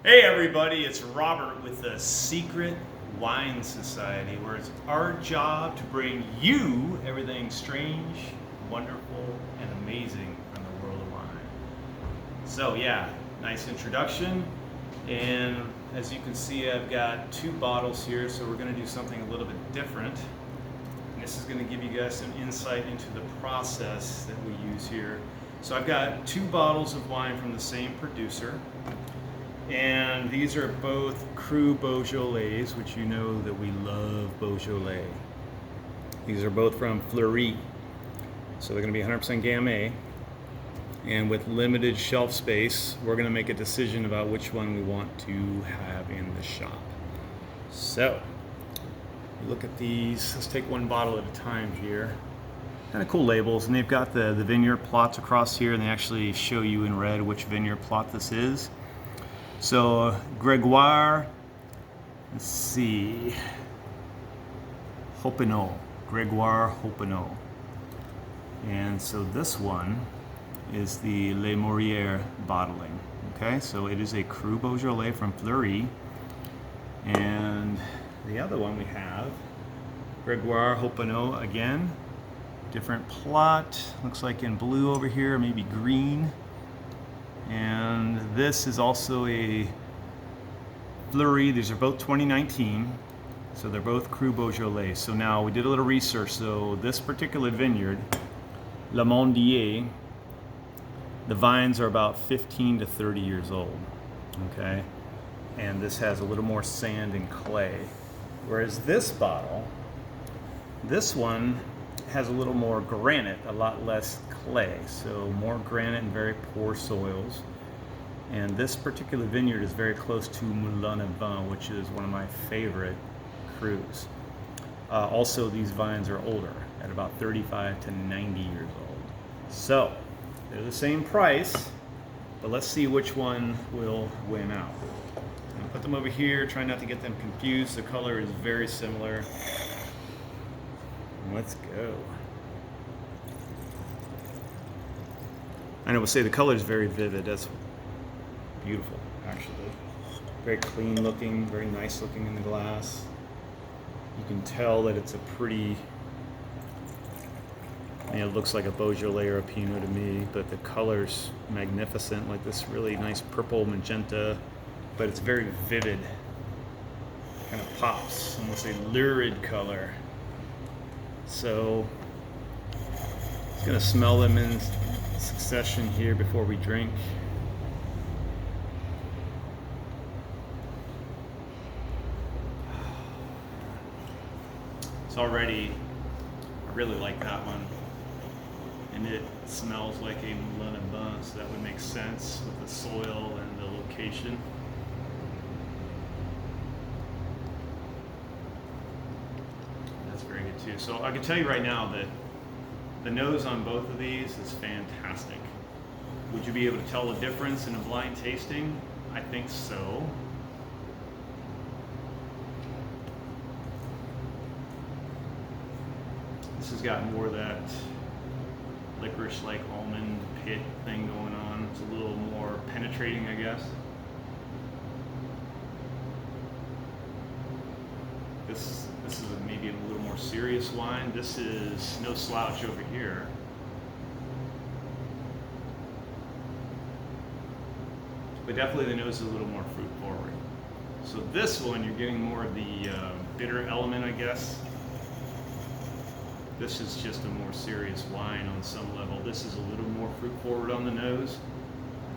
Hey everybody, it's Robert with the Secret Wine Society, where it's our job to bring you everything strange, wonderful, and amazing from the world of wine. So yeah, nice introduction. And as you can see, I've got two bottles here, so we're going to do something a little bit different. And this is going to give you guys some insight into the process that we use here. So I've got two bottles of wine from the same producer. And these are both Cru Beaujolais, which you know that we love Beaujolais. These are both from Fleurie. So they're going to be 100% Gamay. And with limited shelf space, we're going to make a decision about which one we want to have in the shop. So, look at these. Let's take one bottle at a time here. Kind of cool labels, and they've got the vineyard plots across here, and they actually show you in red which vineyard plot this is. So Gregoire, let's see, Hopinot, Gregoire Hopinot. And so this one is the Les Moriers bottling. Okay, so it is a Cru Beaujolais from Fleurie. And the other one we have, Gregoire Hopinot again, different plot, looks like in blue over here, maybe green. And this is also a Fleurie. These are both 2019, so they're both Cru Beaujolais. So now we did a little research. So this particular vineyard, Le Mondier, the vines are about 15 to 30 years old, okay? And this has a little more sand and clay. Whereas this bottle, this one has a little more granite, a lot less clay. So more granite and very poor soils. And this particular vineyard is very close to Moulin et Vin, which is one of my favorite crus. Also, these vines are older, at about 35 to 90 years old. So, they're the same price, but let's see which one will win out. I'm gonna put them over here, try not to get them confused. The color is very similar. Let's go. And I would say the color is very vivid. That's beautiful, actually. Very clean looking, very nice looking in the glass. You can tell that it's a pretty, I mean, it looks like a Beaujolais or a Pinot to me, but the color's magnificent, like this really nice purple magenta, but it's very vivid. Kind of pops, almost a lurid color. So, I'm gonna smell them in succession here before we drink. So already, I really like that one. And it smells like a Moulin et Vin, so that would make sense with the soil and the location. That's very good too. So I can tell you right now that the nose on both of these is fantastic. Would you be able to tell the difference in a blind tasting? I think so. This has got more of that licorice-like almond pit thing going on. It's a little more penetrating, I guess. This is maybe a little more serious wine. This is no slouch over here. But definitely the nose is a little more fruit forward. So this one, you're getting more of the bitter element, I guess. This is just a more serious wine on some level. This is a little more fruit forward on the nose.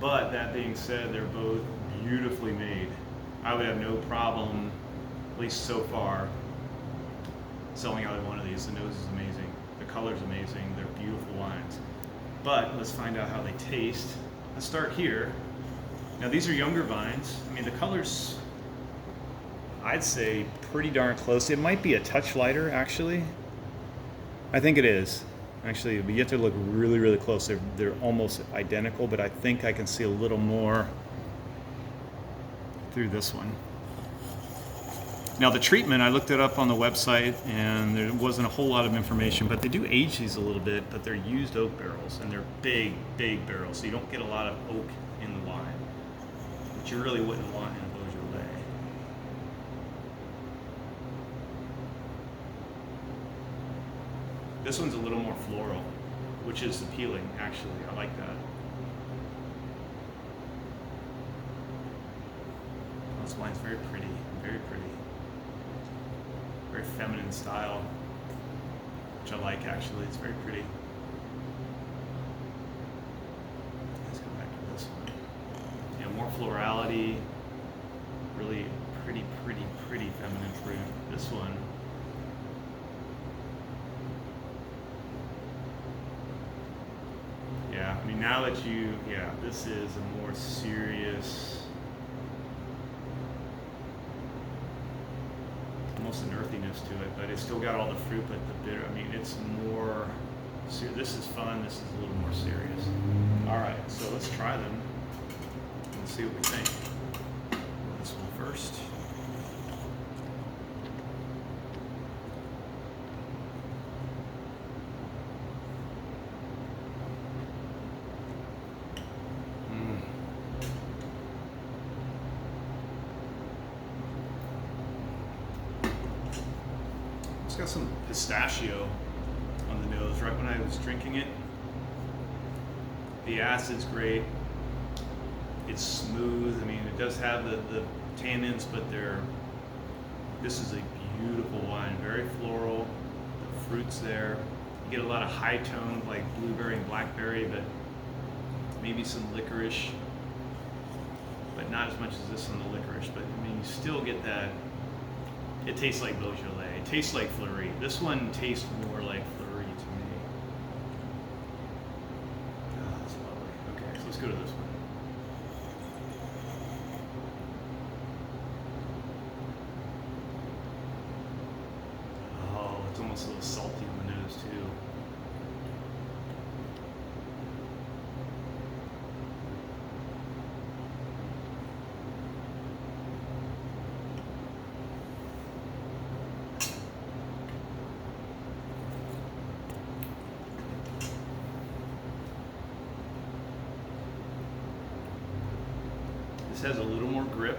But that being said, they're both beautifully made. I would have no problem, at least so far, selling either one of these. The nose is amazing. The color's amazing. They're beautiful wines. But let's find out how they taste. Let's start here. Now these are younger vines. I mean, the color's, I'd say, pretty darn close. It might be a touch lighter, actually. I think it is. Actually, but you have to look really, really close. They're almost identical, but I think I can see a little more through this one. Now the treatment, I looked it up on the website and there wasn't a whole lot of information, but they do age these a little bit, but they're used oak barrels and they're big, big barrels, so you don't get a lot of oak in the wine. What you really wouldn't want in a beaujolais. This one's a little more floral, which is appealing, actually. I like that. This wine's very pretty, very pretty. Very feminine style, which I like, actually. It's very pretty. Let's go back to this one. Yeah, more florality. Really pretty, pretty, pretty feminine fruit. This one. Yeah, I mean, now that this is a more serious, almost an earthiness to it, but it's still got all the fruit, but the bitter, I mean, it's more, this is fun, this is a little more serious. All right, so let's try them and see what we think. This one first. It's got some pistachio on the nose right when I was drinking it. The acid's great. It's smooth. I mean, it does have the tannins, but this is a beautiful wine. Very floral. The fruit's there. You get a lot of high tone, like blueberry and blackberry, but maybe some licorice, but not as much as this on the licorice. But I mean, you still get that. It tastes like beaujolais. It tastes like Fleurie. This one tastes more like Fleurie to me. Oh, that's lovely. Okay, so let's go to this one. Oh, it's almost a little salty on the nose too. This has a little more grip.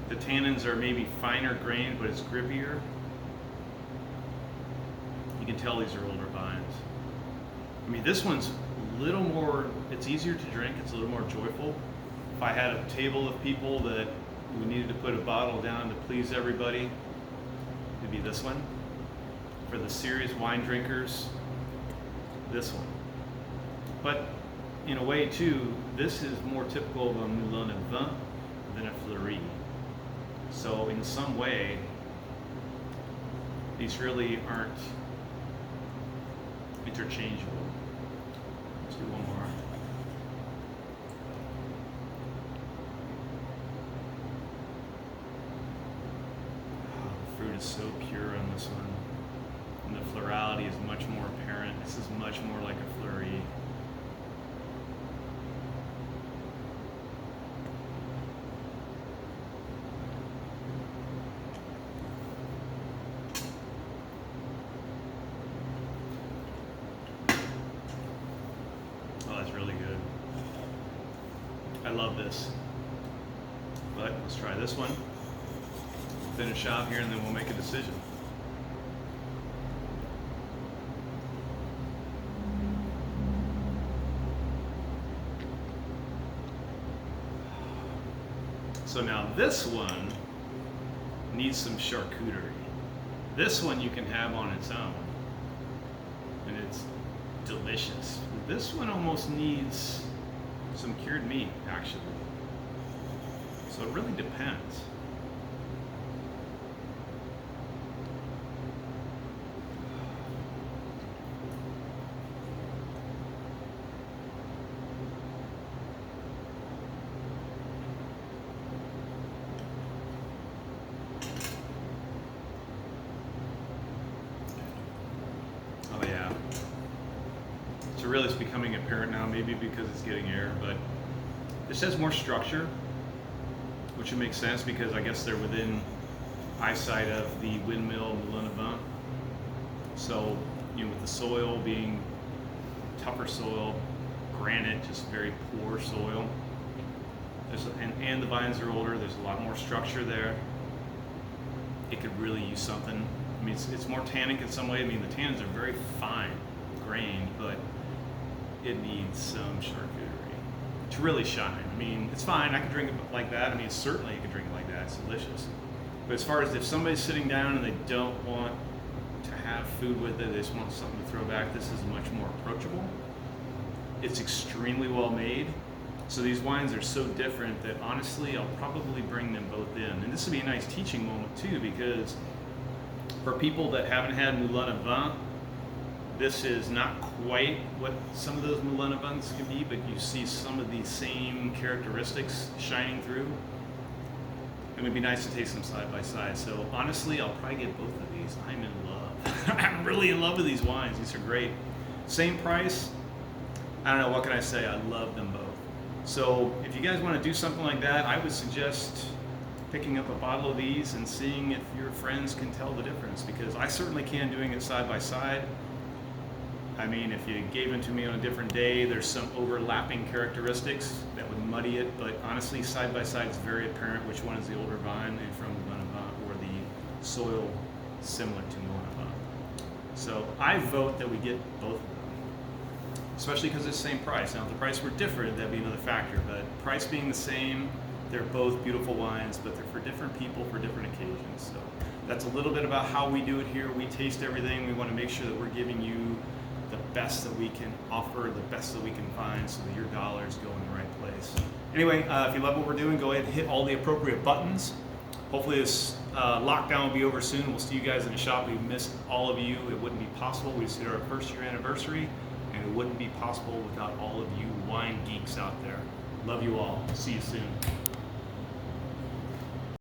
The tannins are maybe finer grained, but it's grippier. You can tell these are older vines. I mean, this one's a little more, it's easier to drink, it's a little more joyful. If I had a table of people that we needed to put a bottle down to please everybody, it'd be this one. For the serious wine drinkers, this one. But in a way too, this is more typical of a Moulin à Vin than a Fleurie. So in some way, these really aren't interchangeable. Let's do one more. Oh, the fruit is so pure on this one. And the florality is much more apparent. This is much more like a Fleurie. Really good. I love this. But let's try this one. Finish out here and then we'll make a decision. So now this one needs some charcuterie. This one you can have on its own. And it's delicious. This one almost needs some cured meat, actually. So it really depends. Oh yeah. So really it's becoming apparent now, maybe because it's getting air, but this has more structure, which would make sense because I guess they're within eyesight of the windmill Moulin à Vin. So, you know, with the soil being tougher soil, granite, just very poor soil. And the vines are older. There's a lot more structure there. It could really use something. I mean, it's more tannic in some way. I mean, the tannins are very fine grained, but it needs some charcuterie to really shine. I mean, it's fine. I can drink it like that. I mean, certainly you can drink it like that. It's delicious. But as far as if somebody's sitting down and they don't want to have food with it, they just want something to throw back, this is much more approachable. It's extremely well made. So these wines are so different that honestly, I'll probably bring them both in. And this would be a nice teaching moment too, because for people that haven't had Moulin à Vin, this is not quite what some of those Moulin à Vins can be, but you see some of these same characteristics shining through. It would be nice to taste them side by side. So honestly, I'll probably get both of these. I'm in love. I'm really in love with these wines. These are great. Same price. I don't know, what can I say? I love them both. So if you guys want to do something like that, I would suggest picking up a bottle of these and seeing if your friends can tell the difference, because I certainly can, doing it side by side. I mean, if you gave them to me on a different day, there's some overlapping characteristics that would muddy it, but honestly, side by side, it's very apparent which one is the older vine and from Moulin à Vin, or the soil similar to Moulin à Vin. So I vote that we get both of them, especially because it's the same price. Now, if the price were different, that'd be another factor, but price being the same, they're both beautiful wines, but they're for different people for different occasions. So that's a little bit about how we do it here. We taste everything. We want to make sure that we're giving you the best that we can offer, the best that we can find, so that your dollars go in the right place. Anyway, if you love what we're doing, go ahead and hit all the appropriate buttons. Hopefully this lockdown will be over soon. We'll see you guys in the shop. We've missed all of you. It wouldn't be possible. We just hit our first year anniversary, and it wouldn't be possible without all of you wine geeks out there. Love you all. See you soon.